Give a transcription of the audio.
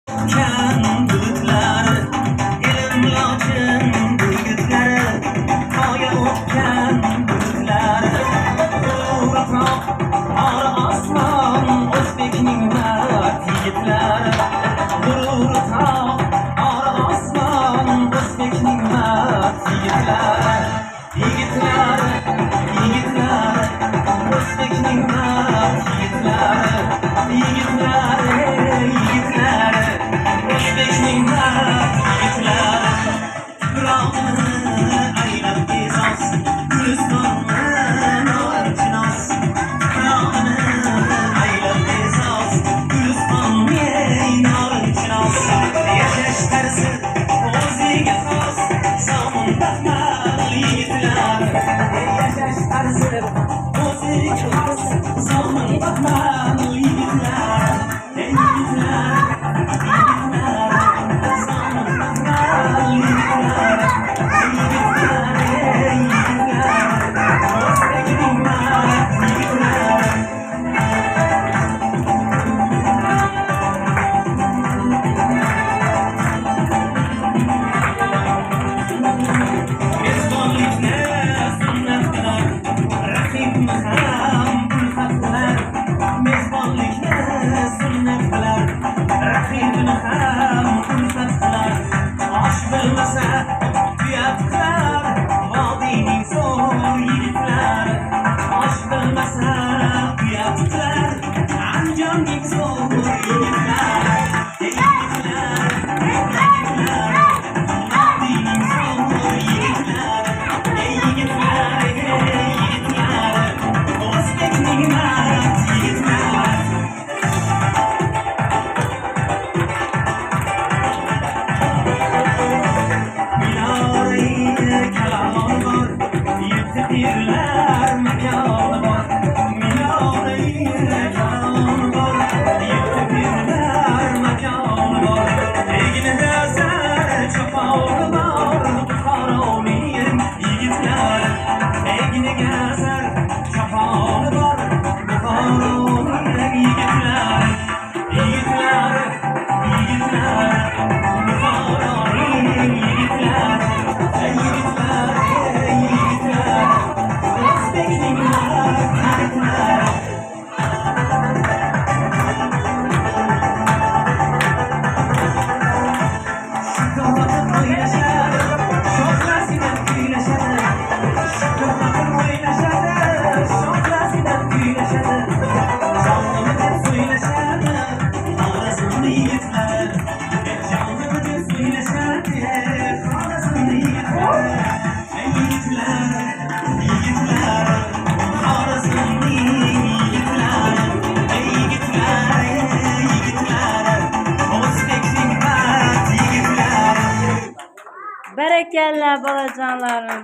Kan bulutları, elim loçun bulutları, koya o'tgan bulutları, Uratoq, ora osmon, o'zbekning mard yigitlari. Uratoq, ora osmon, o'zbekning mard yigitlari. Yigitlari, yigitlari, o'zbekning mard yigitlari. Yigitlari, yigitlari, o'zbekning mard yigitlari. Tuprog'ini aylab bezos, Gulistonni norinchinos. Tuprog'ini aylab bezos, Gulistonni norinchinos. Yashash tarzi o'ziga xos, so'ngin baxmal yigitlar. Yashash tarzi o'ziga xos, so'ngin baxmal yigitlar. Yigitlar, yigitlar, so'ngin baxmal yigitlar. Yigitlar, yigitlar, o'zbekning mard yigitlari. Mezbonlikni sunnat qilar, raqibni ham ulfat qilar. Mezbonlikni sunnat qilar, raqibni ham ulfat qilar. Osh bilmasa uyat qilar, vodiyning zo'r yigitlari. Osh bilmasa uyat qilar, Andijonning zo'r yigitlari. Yigitlar, yigitlar, vodiyning zo'r yigitlari. Yigitlar, yigitlar, o'zbekning mard yigitlari. Minora-i kaloni bor, yetti pirlar makoni bor. Minora-i kaloni bor, yetti pirlar makoni bor. Egnida zar choponi bor, Buxoroning yigitlari. Egniga zar choponi bor, Buxoroning yigitlari. Yigitlari, yigitlari, Buxoroning yigitlari. Yigitlari, yigitlari, o'zbekning mard yigitlari. Shukuratib o'ynashadi, shoxlasidan kuylashadi. Shukuratib o'ynashadi, shoxlasidan kuylashadi. Jonimi deb so'ylashadi, Xorazmli yigitlar. Jonimi deb so'ylashadi, Xorazmli yigitlar. Yigitlar, yigitlar, Xorazmning yigitlari. Yigitlar, yigitlar, o'zbekning mard yigitlari. Barakalla bolajonlarim.